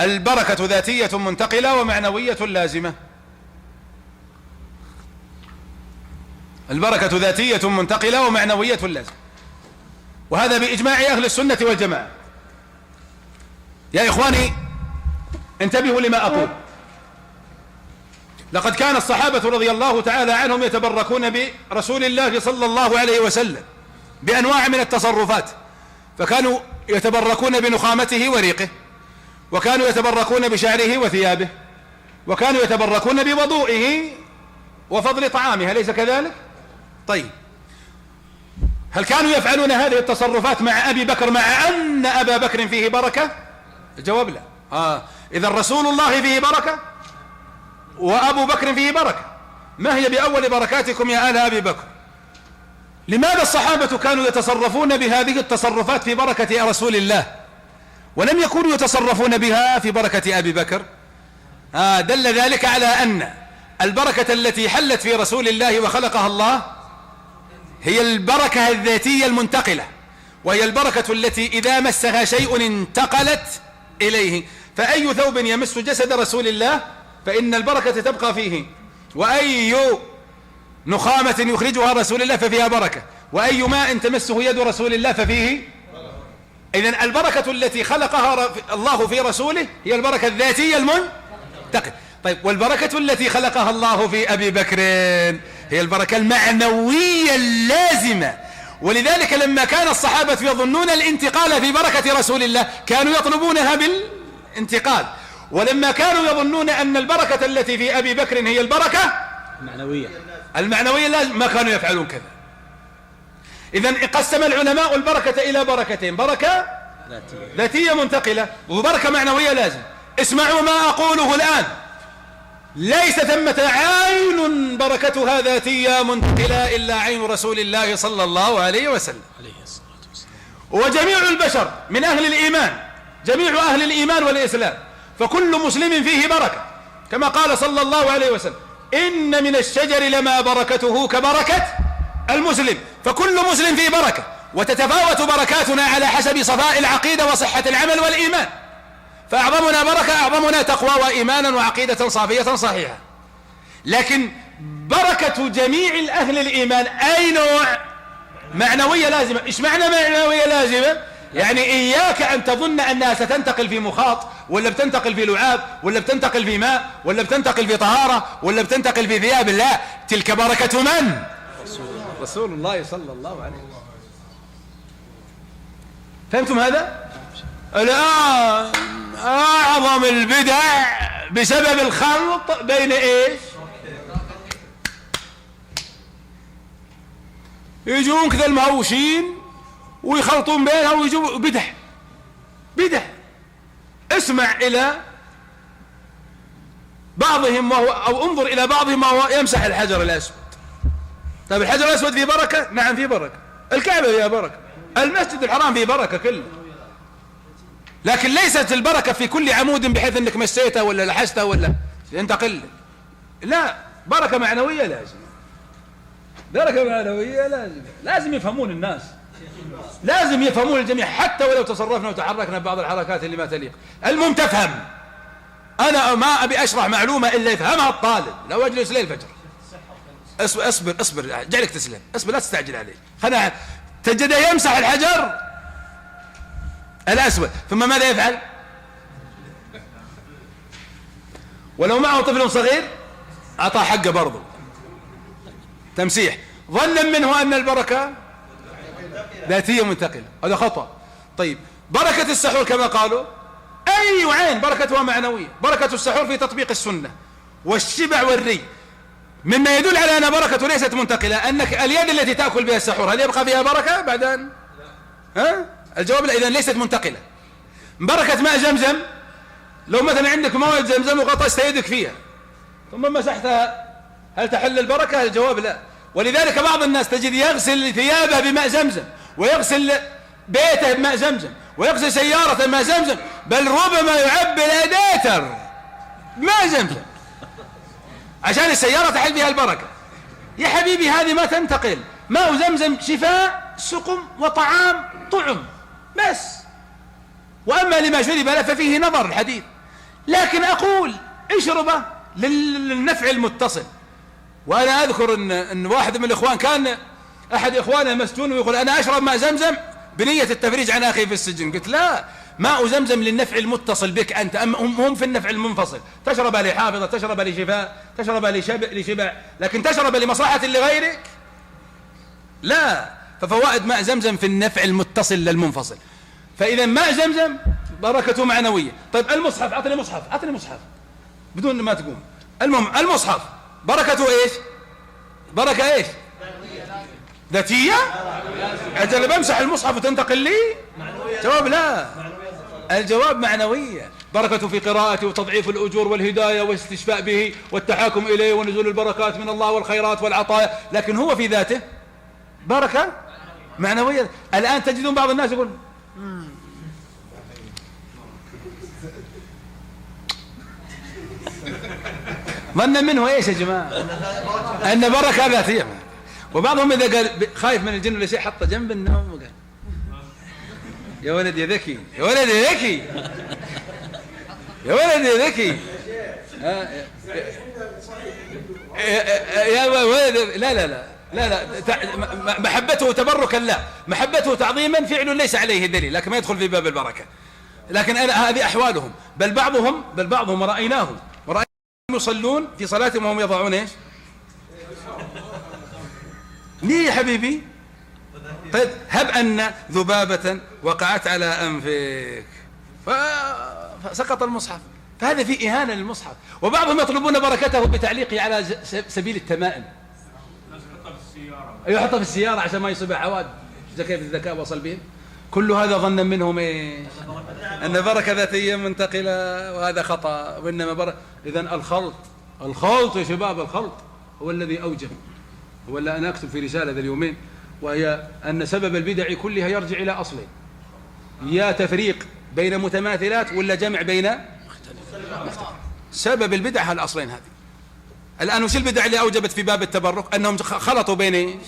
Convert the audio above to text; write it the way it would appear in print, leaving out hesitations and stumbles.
البركة ذاتية منتقلة ومعنوية لازمة. البركة ذاتية منتقلة ومعنوية لازمة، وهذا بإجماع أهل السنة والجماعة. يا إخواني انتبهوا لما أقول. لقد كان الصحابة رضي الله تعالى عنهم يتبركون برسول الله صلى الله عليه وسلم بأنواع من التصرفات، فكانوا يتبركون بنخامته وريقه، وكانوا يتبركون بشعره وثيابه، وكانوا يتبركون بوضوئه وفضل طعامه، أليس كذلك؟ طيب، هل كانوا يفعلون هذه التصرفات مع أبي بكر مع أن أبا بكر فيه بركة؟ الجواب لا. إذا رسول الله فيه بركة وأبو بكر فيه بركة، ما هي بأول بركاتكم يا آل أبي بكر؟ لماذا الصحابة كانوا يتصرفون بهذه التصرفات في بركة رسول الله ولم يكونوا يتصرفون بها في بركة أبي بكر؟ دل ذلك على أن البركة التي حلت في رسول الله وخلقها الله هي البركة الذاتية المنتقلة، وهي البركة التي إذا مسها شيء انتقلت إليه. فأي ثوب يمس جسد رسول الله فإن البركة تبقى فيه، وأي نخامة يخرجها رسول الله ففيها بركة، وأي ماء تمسه يد رسول الله ففيه. إذن البركة التي خلقها الله في رسوله هي البركة الذاتية المنتقلة. طيب، والبركة التي خلقها الله في أبي بكر هي البركة المعنوية اللازمة. ولذلك لما كان الصحابة يظنون الانتقال في بركة رسول الله كانوا يطلبونها بالانتقال، ولما كانوا يظنون أن البركة التي في أبي بكر هي البركة المعنوية اللازمة ما كانوا يفعلون كذا. إذن قسم العلماء البركة إلى بركتين: بركة ذاتية منتقلة وبركة معنوية لازمة. اسمعوا ما أقوله الآن: ليس ثمة عين بركتها ذاتية منتقلة إلا عين رسول الله صلى الله عليه وسلم. وجميع البشر من أهل الإيمان، جميع أهل الإيمان والإسلام، فكل مسلم فيه بركة، كما قال صلى الله عليه وسلم: إن من الشجر لما بركته كبركة المسلم. فكل مسلم فيه بركة، وتتفاوت بركاتنا على حسب صفاء العقيدة وصحة العمل والإيمان. فأعظمنا بركة أعظمنا تقوى وإيمانا وعقيدة صافية صحيحة. لكن بركة جميع أهل الإيمان أي نوع؟ معنوية لازمة. إيش معنى معنوية لازمة؟ يعني إياك أن تظن أنها ستنتقل في مخاط، ولا بتنتقل في لعاب، ولا بتنتقل في ماء، ولا بتنتقل في طهارة، ولا بتنتقل في ثياب. لا، تلك بركة من؟ رسول الله صلى الله عليه وسلم. فهمتم هذا؟ الآن أعظم البدع بسبب الخلط بين إيش؟ يجون كذا المهوشين ويخلطون بينها ويجوا بدع. اسمع إلى بعضهم أو انظر إلى بعضهم وهو يمسح الحجر الأسود. طيب، الحجر الأسود فيه بركة؟ نعم فيه بركة. الكعبة فيها بركة، المسجد الحرام فيه بركة كله، لكن ليست البركة في كل عمود بحيث انك مسيته ولا لحسته ولا ينتقل. لا، بركة معنوية لازم، بركة معنوية لازم يفهمون الناس، لازم يفهمون الجميع، حتى ولو تصرفنا وتحركنا ببعض الحركات اللي ما تليق. المهم تفهم. أنا ما أبي أشرح معلومة إلا يفهمها الطالب. لو أجلس ليل الفجر اصبر جعلك تسلم، اصبر لا تستعجل عليه. خلنا تجده يمسح الحجر الأسود، ثم ماذا يفعل؟ ولو معه طفل صغير أعطاه حقه برضه تمسيح، ظنا منه أن البركة ذاتية منتقلة. هذا خطأ. طيب، بركة السحور كما قالوا أي عين بركتها معنوية. بركة السحور في تطبيق السنة والشبع والري، مما يدل على أن بركة ليست منتقلة أنك اليد التي تأكل بها السحور هل يبقى فيها بركة بعد أن الجواب لا. إذن ليست منتقلة. بركة ماء زمزم، لو مثلا عندك مواد زمزم وغطست يدك فيها ثم مسحتها هل تحل البركة؟ الجواب لا. ولذلك بعض الناس تجد يغسل ثيابه بماء زمزم، ويغسل بيته بماء زمزم، ويغسل سيارته بماء زمزم، بل ربما يعبي الأداتر بماء زمزم عشان السيارة تحل بها البركة. يا حبيبي هذه ما تنتقل. ماء زمزم شفاء سقم وطعام طعم بس، وأما لما شرب له ففيه نظر الحديث. لكن أقول اشربه للنفع المتصل. وأنا أذكر أن واحد من الإخوان كان أحد إخوانه مسجون ويقول أنا أشرب ماء زمزم بنية التفريج عن أخي في السجن. قلت لا، ماء زمزم للنفع المتصل بك أنت، هم في النفع المنفصل. تشرب لحافظة، تشرب لشفاء، تشرب لشبع، لكن تشرب لمصلحة لغيرك لا. ففوائد ماء زمزم في النفع المتصل للمنفصل. فإذا ماء زمزم بركته معنوية. طيب المصحف، أعطني مصحف بدون ما تقوم. المهم المصحف بركته إيش؟ بركة إيش؟ ذاتية؟ أجل بمسح المصحف وتنتقل لي؟ جواب لا، الجواب معنوية. بركة في قراءته وتضعيف الأجور والهداية والاستشفاء به والتحاكم إليه ونزول البركات من الله والخيرات والعطايا، لكن هو في ذاته بركة معنوية. الآن تجدون بعض الناس يقول ظن منه ايش يا جماعة؟ أن بركة ذاتية. وبعضهم إذا قال خايف من الجن ولا شيء حطه جنب النوم وقال يا ولد يا ذكي، يا ولد يا ذكي، يا ولد يا ذكي، يا ولد. لا محبته تبركا لا، محبته تعظيما فعل ليس عليه دليل، لكن ما يدخل في باب البركة. لكن هذه أحوالهم. بل بعضهم رأيناهم يصلون في صلاتهم وهم يضعون ايش؟ ليه يا حبيبي؟ طيب هب أن ذبابة وقعت على أنفك فسقط المصحف، فهذا في إهانة للمصحف. وبعضهم يطلبون بركته بتعليقه على سبيل التمائم. أيوة حطها في السيارة عشان ما يصيب حوادث. كيف الذكاء وصل بهم؟ كل هذا ظن منهم ايش؟ أن بركة ذاتية منتقلة، وهذا خطأ. وإنما بركة. إذن الخلط يا شباب، الخلط هو الذي أوجب. هو اللي أنا أكتب في رسالة ذا اليومين، وهي أن سبب البدع كلها يرجع إلى أصلين: يا تفريق بين متماثلات ولا جمع بين مختلف. سبب البدع هالأصلين هذه. الآن وش البدع اللي أوجبت في باب التبرك؟ أنهم خلطوا بين